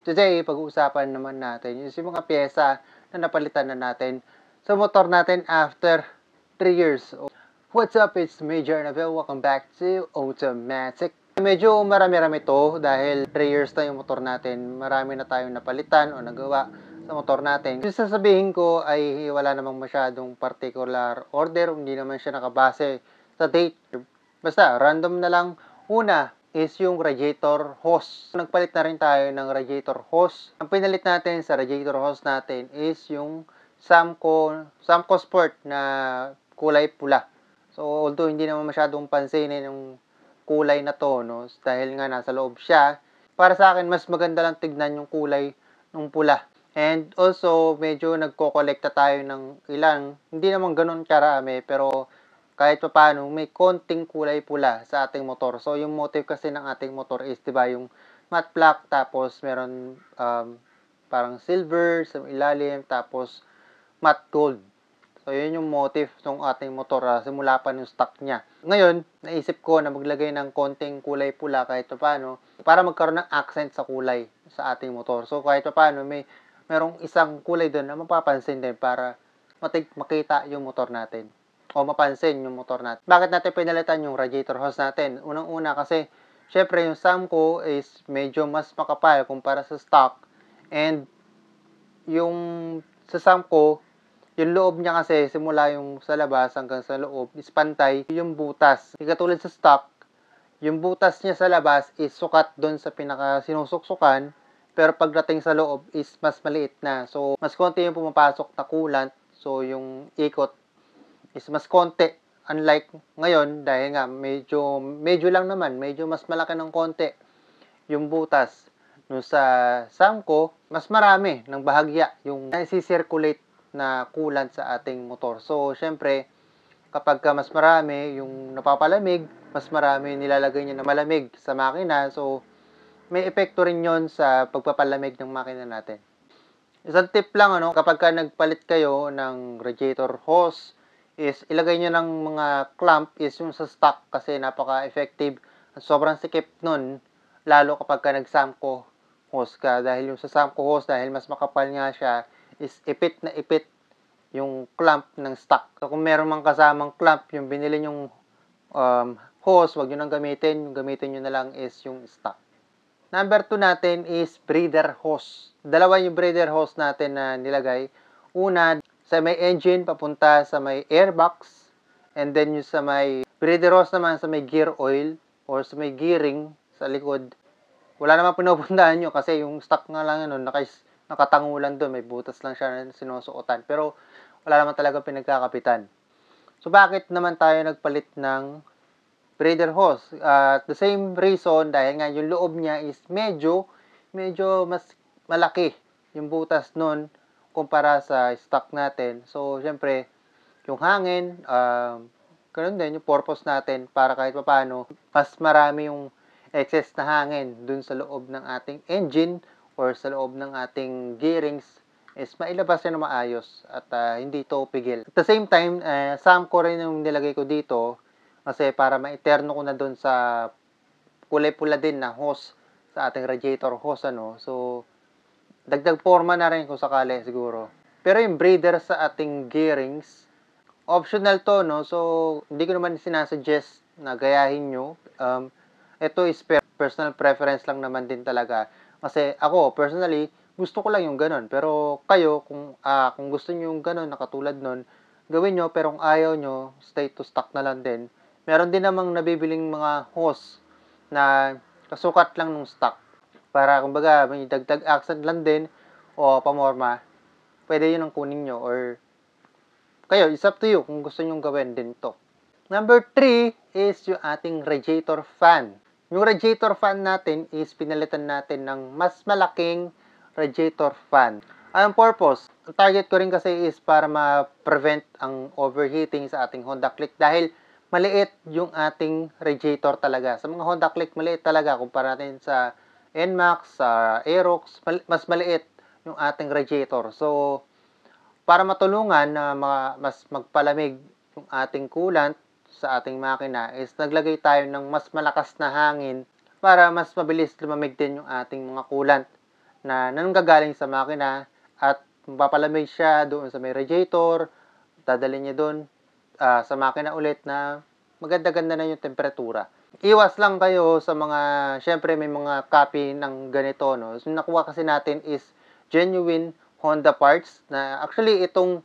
Today, pag-uusapan naman natin is yung mga piyesa na napalitan na natin sa motor natin after 3 years. What's up? It's Major Navel. Welcome back to Automatic. Medyo marami-rami to dahil 3 years na yung motor natin. Marami na tayong napalitan o nagawa sa motor natin. Yung sasabihin ko ay wala namang masyadong particular order. Hindi naman siya nakabase sa date. Basta, random na lang. Una is yung radiator hose. Nagpalit na rin tayo ng radiator hose. Ang pinalit natin sa radiator hose natin is yung Samco Sport na kulay pula. So, although hindi naman masyadong pansinin yung kulay na to, no? Dahil nga nasa loob siya, para sa akin, mas maganda lang tignan yung kulay ng pula. And also, medyo nagko-kolekta tayo ng ilang, hindi naman ganun karami, pero kahit pa paano, may konting kulay pula sa ating motor. So, yung motive kasi ng ating motor is, di ba, yung matte black, tapos meron parang silver sa ilalim, tapos matte gold. So, yun yung motive ng ating motor simula pa yung stock niya. Ngayon, naisip ko na maglagay ng konting kulay pula kahit pa paano para magkaroon ng accent sa kulay sa ating motor. So, kahit pa paano, merong isang kulay doon na mapapansin din para makita yung motor natin o mapansin yung motor natin. Bakit natin pinalitan yung radiator hose natin? Unang-una kasi, syempre yung Samco is medyo mas makapal kumpara sa stock. And yung sa Samco, yung loob niya kasi simula yung sa labas hanggang sa loob is pantay yung butas. Katulad sa stock, yung butas niya sa labas is sukat doon sa pinaka sinusuksukan, pero pagdating sa loob is mas maliit na. So, mas konti yung pumapasok na coolant. So, yung ikot is mas konti. Unlike ngayon, dahil nga medyo lang naman, medyo mas malaki ng konti yung butas. Nung sa Samco, mas marami ng bahagya yung nasi-circulate na coolant sa ating motor. So, syempre, kapag mas marami yung napapalamig, mas marami yung nilalagay niya na malamig sa makina. So, may epekto rin yon sa pagpapalamig ng makina natin. Isang tip lang, kapag nagpalit kayo ng radiator hose, is ilagay nyo ng mga clamp is yung sa stock kasi napaka-effective. Sobrang sikip nun, lalo kapag nag-Samco hose ka. Dahil yung sa Samco hose, dahil mas makapal nga siya, is ipit na ipit yung clamp ng stock. So, kung meron mang kasamang clamp, yung binili yung hose, wag nyo nang gamitin. Yung gamitin nyo na lang is yung stock. Number 2 natin is breather hose. Dalawa yung breather hose natin na nilagay. Una, sa may engine, papunta sa may airbox. And then yung sa may breather hose naman sa may gear oil or sa may gearing sa likod. Wala naman pinupuntahan nyo kasi yung stock nga lang yun, nakatangulan doon. May butas lang siya na sinusuotan. Pero wala naman talaga pinagkakapitan. So, bakit naman tayo nagpalit ng breather hose? The same reason, dahil nga yung loob niya is medyo mas malaki yung butas nun kumpara sa stock natin. So, syempre, yung hangin, ganun din yung purpose natin para kahit paano, mas marami yung excess na hangin dun sa loob ng ating engine or sa loob ng ating gearings is mailabas na maayos at hindi to pigil. At the same time, Samco rin yung nilagay ko dito kasi para ma-eterno ko na dun sa kulay pula din na hose sa ating radiator hose, So, dagdag forma na rin kung sakali siguro. Pero yung breather sa ating gearings, optional to, So, hindi ko naman sinasuggest na gayahin nyo. Ito is personal preference lang naman din talaga. Kasi ako, personally, gusto ko lang yung ganun. Pero kayo, kung gusto nyo yung ganun, nakatulad nun, gawin nyo. Pero kung ayaw nyo, stay to stock na lang din. Meron din namang nabibiling mga hose na kasukat lang ng stock. Para, kumbaga, may dagdag accent lang din o pamorma, pwede yun ang kunin nyo or kayo, it's up to you kung gusto nyo gawin din to. Number 3 is yung ating radiator fan. Yung radiator fan natin is pinalitan natin ng mas malaking radiator fan. Anong purpose? Ang target ko rin kasi is para ma-prevent ang overheating sa ating Honda Click dahil maliit yung ating radiator talaga. Sa mga Honda Click, maliit talaga kumpara natin sa NMAX, sa Aerox, mas maliit yung ating radiator. So, para matulungan na mas magpalamig yung ating coolant sa ating makina is naglagay tayo ng mas malakas na hangin para mas mabilis lumamig din yung ating mga coolant na nanggagaling sa makina at mapapalamig siya doon sa may radiator, dadalhin niya doon sa makina ulit na maganda-ganda na yung temperatura. Iwas lang kayo sa mga, syempre may mga copy ng ganito, no? So, nakuha kasi natin is genuine Honda parts na actually itong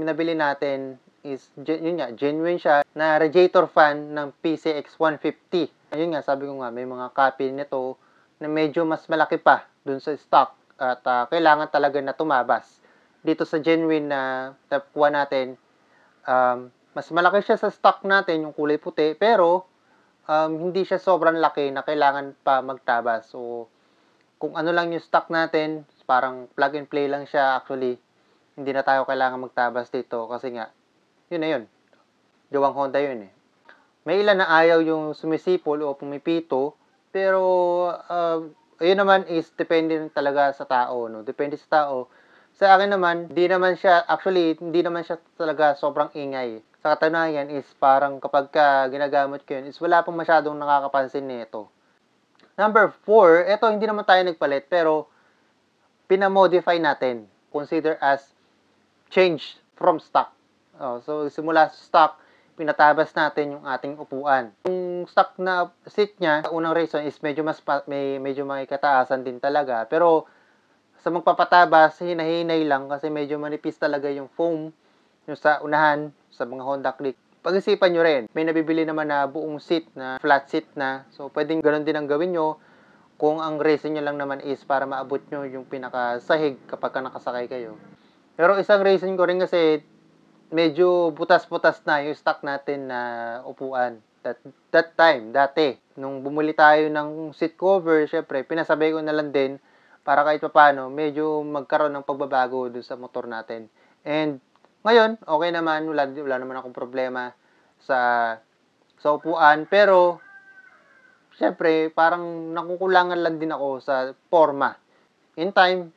nabili natin is, yun nga, genuine siya na radiator fan ng PCX 150. Ayun nga, sabi ko nga, may mga copy nito na medyo mas malaki pa dun sa stock at kailangan talaga na tumabas. Dito sa genuine na nakuha natin, mas malaki siya sa stock natin, yung kulay puti, pero hindi siya sobrang laki na kailangan pa magtabas. So, kung ano lang yung stock natin, parang plug and play lang siya actually. Hindi na tayo kailangan magtabas dito kasi nga, yun na yun. Gawang Honda yun eh. May ilan na ayaw yung sumisipol o pumipito, pero ayun naman is depende talaga sa tao, no? Depende sa tao. Sa akin naman, hindi naman siya talaga sobrang ingay. Sa katunayan is parang kapag ginagamit ko yun, is wala pang masyadong nakakapansin nito. Number 4, ito hindi naman tayo nagpalit, pero pinamodify natin. Consider as change from stock. So, simula sa stock, pinatabas natin yung ating upuan. Yung stock na seat niya, unang reason is medyo may kataasan din talaga. Pero sa magpapatabas, hinahinay lang kasi medyo manipis talaga yung foam yung sa unahan sa mga Honda Click. Pag-isipan nyo rin, may nabibili naman na buong seat na flat seat na. So, pwedeng ganun din ang gawin nyo kung ang reason nyo lang naman is para maabot nyo yung pinakasahig kapag nakasakay kayo. Pero isang reason ko rin kasi medyo butas-butas na yung stock natin na upuan. That time, dati, nung bumili tayo ng seat cover, syempre, pinasabay ko na lang din para kahit paano, medyo magkaroon ng pagbabago dun sa motor natin. And, ngayon, okay naman, wala naman akong problema sa upuan, pero, syempre, parang nakukulangan lang din ako sa forma. In time,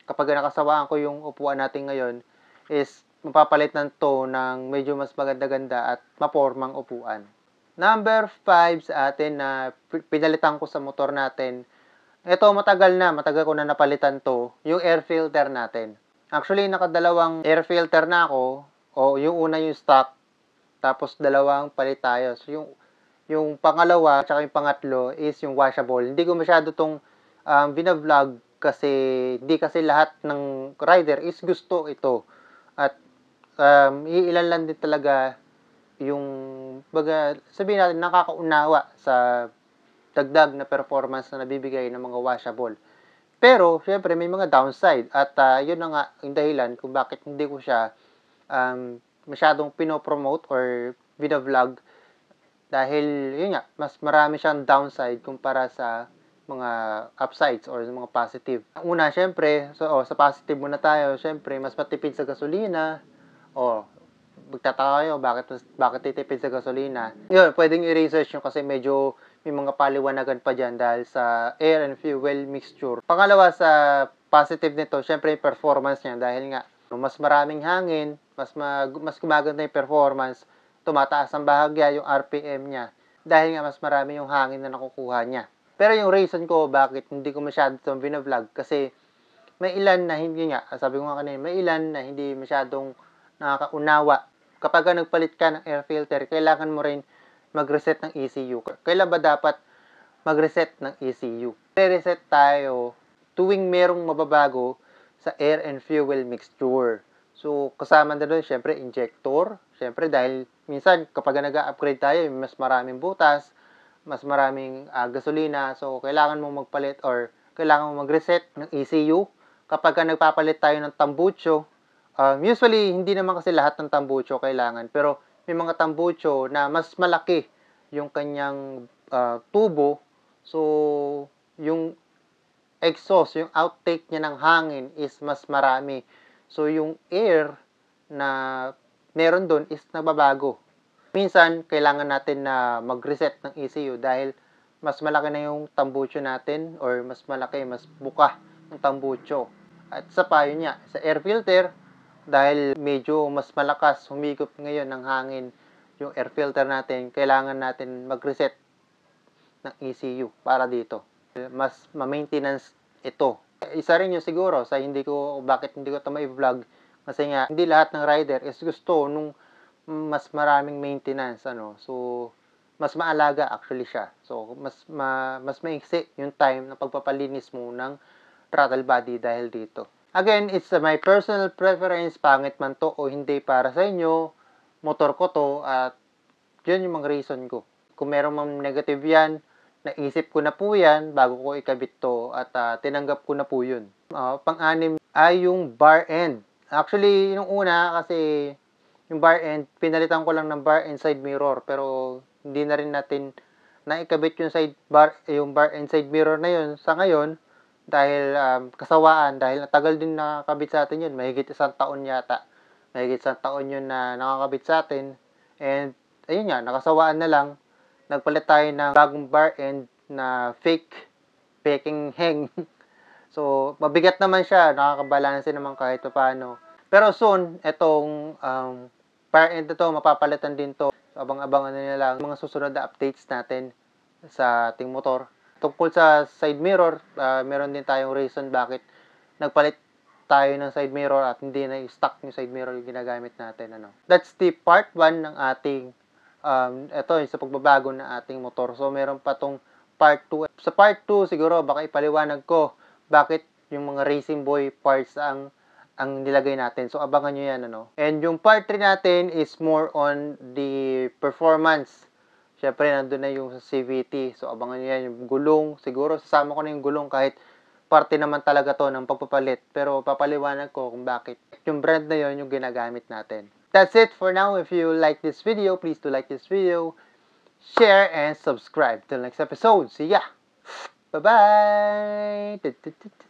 kapag nakasawaan ko yung upuan natin ngayon, is mapapalit na to ng medyo mas maganda-ganda at mapormang upuan. Number 5 sa atin na pinalitan ko sa motor natin. Ito, matagal ko na napalitan to, yung air filter natin. Actually, nakadalawang air filter na ako, o yung una yung stock, tapos dalawang palit tayo. So, yung pangalawa, tsaka yung pangatlo is yung washable. Hindi ko masyado tong binavlog kasi di kasi lahat ng rider is gusto ito. At iilan lang din talaga yung sabihin natin nakakaunawa sa dagdag na performance na nabibigay ng mga washable. Pero, syempre, may mga downside. At yun na nga yung dahilan kung bakit hindi ko siya masyadong pinopromote or binavlog. Dahil, yun nga, mas marami siyang downside kumpara sa mga upsides or mga positive. Una, syempre, sa positive muna tayo, syempre, mas matipid sa gasolina. Magtataka kayo, bakit titipid sa gasolina? Yun, pwedeng i-research nyo kasi medyo may mga paliwanagan pa dyan dahil sa air and fuel mixture. Pangalawa sa positive nito, syempre yung performance niya dahil nga mas maraming hangin, mas gumaganda yung performance, tumataas ang bahagya yung RPM niya dahil nga mas marami yung hangin na nakukuha niya. Pero yung reason ko bakit hindi ko masyado itong binavlog kasi may ilan na hindi nga, sabi ko nga kanina, may ilan na hindi masyadong nakakaunawa. Kapag nagpalit ka ng air filter, kailangan mo rin mag-reset ng ECU. Kailan ba dapat mag-reset ng ECU? Re-reset tayo tuwing merong mababago sa air and fuel mixture. So, kasama na doon, syempre, injector. Syempre, dahil minsan, kapag nag-upgrade tayo, mas maraming butas, mas maraming gasolina. So, kailangan mo magpalit or kailangan mo mag-reset ng ECU. Kapag nagpapalit tayo ng tambucho, usually, hindi naman kasi lahat ng tambucho kailangan. Pero, may mga tambucho na mas malaki yung kanyang tubo. So, yung exhaust, yung outtake niya ng hangin is mas marami. So, yung air na meron doon is nababago. Minsan, kailangan natin na mag-reset ng ECU dahil mas malaki na yung tambucho natin or mas malaki, mas buka yung tambucho. At sa payo niya, sa air filter, dahil medyo mas malakas humigop ngayon ng hangin yung air filter natin, kailangan natin mag-reset ng ECU para dito. Mas ma-maintenance ito Isa rin yung siguro sa bakit hindi ko 'to mai-vlog, kasi nga hindi lahat ng rider is gusto nung mas maraming maintenance ano. So, mas maalaga actually siya. So, mas maiksi yung time ng pagpapalinis mo ng throttle body dahil dito. Again, it's my personal preference, pangit man to o hindi para sa inyo, motor ko to at yun yung mga reason ko. Kung meron mang negative yan, naisip ko na po yan bago ko ikabit to at tinanggap ko na po yun. Pang-anim ay yung bar end. Actually, yung una kasi yung bar end, pinalitan ko lang ng bar end side mirror pero hindi na rin natin naikabit yung bar end side mirror na yun sa ngayon dahil kasawaan, dahil natagal din nakakabit sa atin yun, mahigit 1 taon yata. Mahigit 1 taon yun na nakakabit sa atin. And ayun nga, nakasawaan na lang. Nagpalit tayo ng bagong bar end na faking hang. So, mabigat naman siya, nakakabalanse naman kahit paano. Pero soon, itong bar end na to, mapapalitan din to. So, abang-abangan na lang mga susunod na updates natin sa ating motor. Tungkol sa side mirror, meron din tayong reason bakit nagpalit tayo ng side mirror at hindi na stock yung side mirror yung ginagamit natin. Ano. That's the part 1 ng ating ito yung sa pagbabago ng ating motor. So, meron pa tong part 2. Sa part 2, siguro baka ipaliwanag ko bakit yung mga Racing Boy parts ang nilagay natin. So, abangan nyo yan. Ano. And yung part 3 natin is more on the performance. Siyempre, nandun na yung sa CVT. So, abangan nyo yan. Yung gulong, siguro sasama ko na yung gulong kahit parte naman talaga to ng pagpapalit. Pero papaliwanag ko kung bakit. Yung brand na yon yung ginagamit natin. That's it for now. If you like this video, please do like this video, share, and subscribe. Till next episode. See ya! Bye-bye!